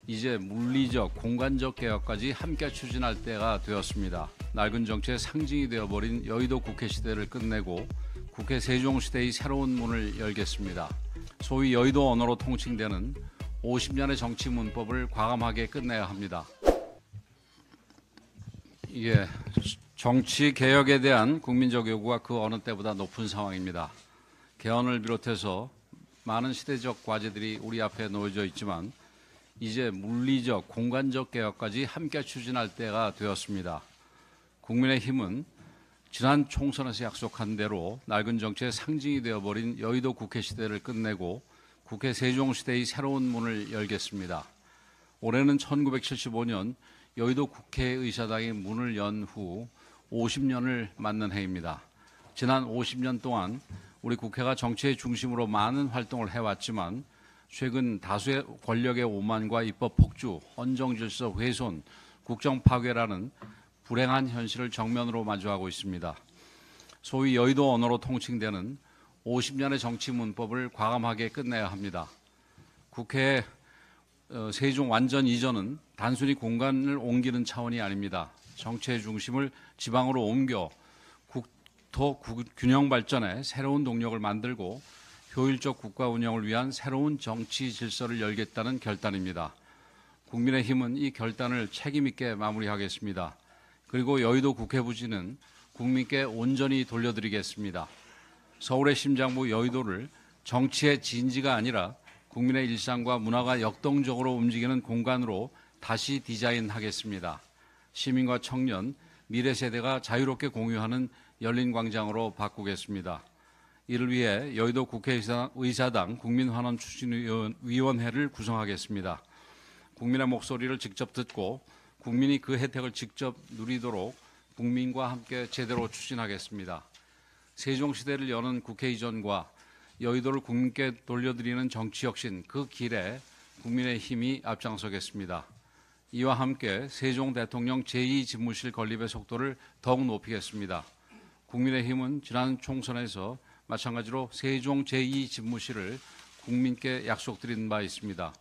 이제 물리적, 공간적 개혁까지 함께 추진할 때가 되었습니다. 낡은 정치의 상징이 되어버린 여의도 국회 시대를 끝내고 국회 세종시대의 새로운 문을 열겠습니다. 소위 여의도 언어로 통칭되는 50년의 정치 문법을 과감하게 끝내야 합니다. 이게 정치 개혁에 대한 국민적 요구가 그 어느 때보다 높은 상황입니다. 개헌을 비롯해서 많은 시대적 과제들이 우리 앞에 놓여져 있지만 이제 물리적, 공간적 개혁까지 함께 추진할 때가 되었습니다. 국민의힘은 지난 총선에서 약속한 대로 낡은 정치의 상징이 되어버린 여의도 국회 시대를 끝내고 국회 세종시대의 새로운 문을 열겠습니다. 올해는 1975년 여의도 국회의사당이 문을 연 후 50년을 맞는 해입니다. 지난 50년 동안 우리 국회가 정치의 중심으로 많은 활동을 해왔지만 최근 다수의 권력의 오만과 입법 폭주, 헌정질서 훼손, 국정 파괴라는 불행한 현실을 정면으로 마주하고 있습니다. 소위 여의도 언어로 통칭되는 50년의 정치 문법을 과감하게 끝내야 합니다. 국회 세종 완전 이전은 단순히 공간을 옮기는 차원이 아닙니다. 정치의 중심을 지방으로 옮겨 국토 균형 발전에 새로운 동력을 만들고 효율적 국가 운영을 위한 새로운 정치 질서를 열겠다는 결단입니다. 국민의힘은 이 결단을 책임 있게 마무리하겠습니다. 그리고 여의도 국회 부지는 국민께 온전히 돌려드리겠습니다. 서울의 심장부 여의도를 정치의 진지가 아니라 국민의 일상과 문화가 역동적으로 움직이는 공간으로 다시 디자인하겠습니다. 시민과 청년, 미래 세대가 자유롭게 공유하는 열린 광장으로 바꾸겠습니다. 이를 위해 여의도 국회의사당 국민환원 추진위원회를 구성하겠습니다. 국민의 목소리를 직접 듣고 국민이 그 혜택을 직접 누리도록 국민과 함께 제대로 추진하겠습니다. 세종시대를 여는 국회 이전과 여의도를 국민께 돌려드리는 정치혁신 그 길에 국민의힘이 앞장서겠습니다. 이와 함께 세종 대통령 제2집무실 건립의 속도를 더욱 높이겠습니다. 국민의힘은 지난 총선에서 마찬가지로 세종 제2집무실을 국민께 약속드린 바 있습니다.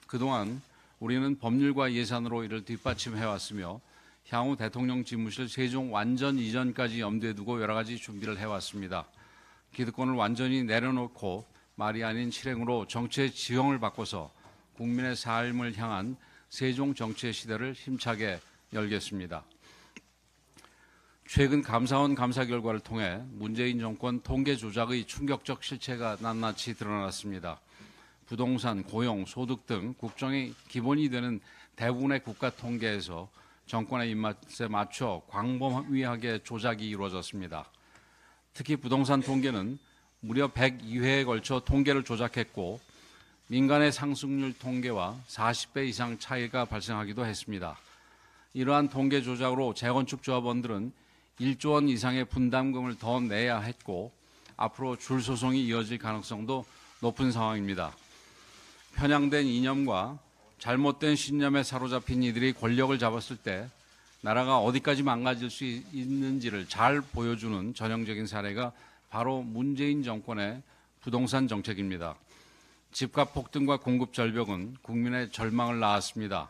그동안 우리는 법률과 예산으로 이를 뒷받침해왔으며 향후 대통령 집무실 세종 완전 이전까지 염두에 두고 여러 가지 준비를 해왔습니다. 기득권을 완전히 내려놓고 말이 아닌 실행으로 정치의 지형을 바꿔서 국민의 삶을 향한 세종 정치의 시대를 힘차게 열겠습니다. 최근 감사원 감사 결과를 통해 문재인 정권 통계 조작의 충격적 실체가 낱낱이 드러났습니다. 부동산, 고용, 소득 등 국정의 기본이 되는 대부분의 국가 통계에서 정권의 입맛에 맞춰 광범위하게 조작이 이루어졌습니다. 특히 부동산 통계는 무려 102회에 걸쳐 통계를 조작했고 민간의 상승률 통계와 40배 이상 차이가 발생하기도 했습니다. 이러한 통계 조작으로 재건축 조합원들은 1조 원 이상의 분담금을 더 내야 했고 앞으로 줄 소송이 이어질 가능성도 높은 상황입니다. 편향된 이념과 잘못된 신념에 사로잡힌 이들이 권력을 잡았을 때 나라가 어디까지 망가질 수 있는지를 잘 보여주는 전형적인 사례가 바로 문재인 정권의 부동산 정책입니다. 집값 폭등과 공급 절벽은 국민의 절망을 낳았습니다.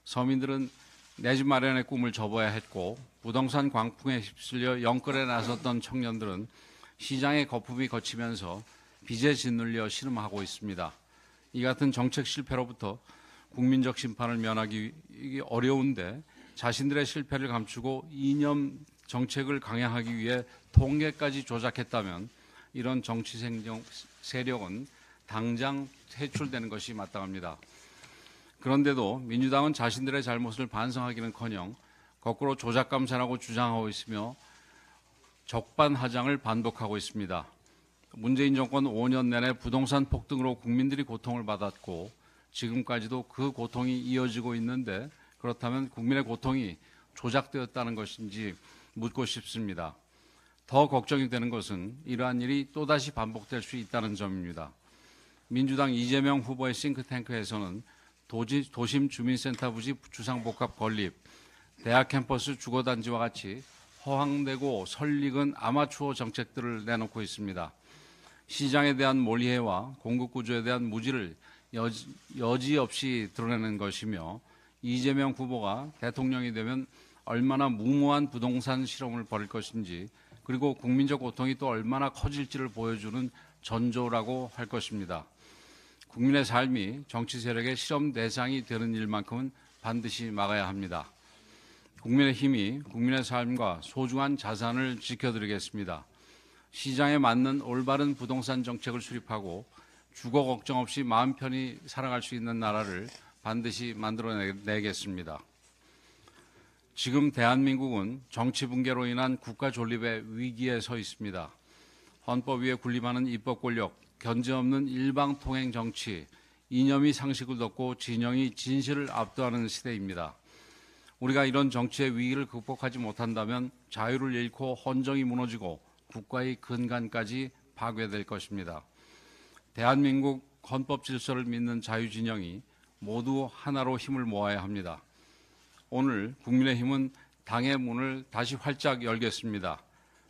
서민들은 내 집 마련의 꿈을 접어야 했고 부동산 광풍에 휩쓸려 영끌에 나섰던 청년들은 시장의 거품이 거치면서 빚에 짓눌려 신음하고 있습니다. 이 같은 정책 실패로부터 국민적 심판을 면하기 어려운데 자신들의 실패를 감추고 이념 정책을 강행하기 위해 통계까지 조작했다면 이런 정치 세력은 당장 퇴출되는 것이 마땅합니다. 그런데도 민주당은 자신들의 잘못을 반성하기는커녕 거꾸로 조작 감사라고 주장하고 있으며 적반하장을 반복하고 있습니다. 문재인 정권 5년 내내 부동산 폭등으로 국민들이 고통을 받았고 지금까지도 그 고통이 이어지고 있는데 그렇다면 국민의 고통이 조작되었다는 것인지 묻고 싶습니다. 더 걱정이 되는 것은 이러한 일이 또다시 반복될 수 있다는 점입니다. 민주당 이재명 후보의 싱크탱크에서는 도심 주민센터 부지 주상복합 건립, 대학 캠퍼스 주거단지와 같이 허황되고 설익은 아마추어 정책들을 내놓고 있습니다. 시장에 대한 몰이해와 공급 구조에 대한 무지를 여지없이 드러내는 것이며 이재명 후보가 대통령이 되면 얼마나 무모한 부동산 실험을 벌일 것인지 그리고 국민적 고통이 또 얼마나 커질지를 보여주는 전조라고 할 것입니다. 국민의 삶이 정치 세력의 실험 대상이 되는 일만큼은 반드시 막아야 합니다. 국민의힘이 국민의 삶과 소중한 자산을 지켜드리겠습니다. 시장에 맞는 올바른 부동산 정책을 수립하고 주거 걱정 없이 마음 편히 살아갈 수 있는 나라를 반드시 만들어내겠습니다. 지금 대한민국은 정치 붕괴로 인한 국가 존립의 위기에 서 있습니다. 헌법 위에 군림하는 입법 권력, 견제 없는 일방 통행 정치, 이념이 상식을 덮고 진영이 진실을 압도하는 시대입니다. 우리가 이런 정치의 위기를 극복하지 못한다면 자유를 잃고 헌정이 무너지고 국가의 근간까지 파괴될 것입니다. 대한민국 헌법 질서를 믿는 자유진영이 모두 하나로 힘을 모아야 합니다. 오늘 국민의힘은 당의 문을 다시 활짝 열겠습니다.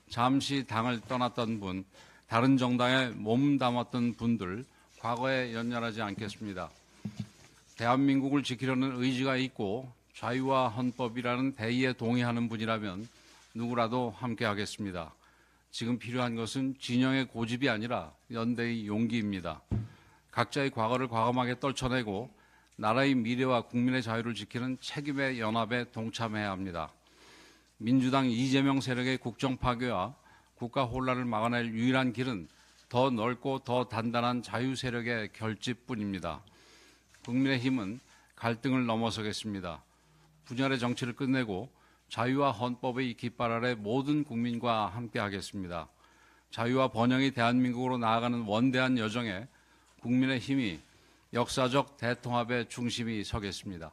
잠시 당을 떠났던 분, 다른 정당에 몸담았던 분들, 과거에 연연하지 않겠습니다. 대한민국을 지키려는 의지가 있고 자유와 헌법이라는 대의에 동의하는 분이라면 누구라도 함께하겠습니다. 지금 필요한 것은 진영의 고집이 아니라 연대의 용기입니다. 각자의 과거를 과감하게 떨쳐내고 나라의 미래와 국민의 자유를 지키는 책임의 연합에 동참해야 합니다. 민주당 이재명 세력의 국정 파괴와 국가 혼란을 막아낼 유일한 길은 더 넓고 더 단단한 자유 세력의 결집뿐입니다. 국민의힘은 갈등을 넘어서겠습니다. 분열의 정치를 끝내고 자유와 헌법의 깃발 아래 모든 국민과 함께하겠습니다. 자유와 번영의 대한민국으로 나아가는 원대한 여정에 국민의힘이 역사적 대통합의 중심이 서겠습니다.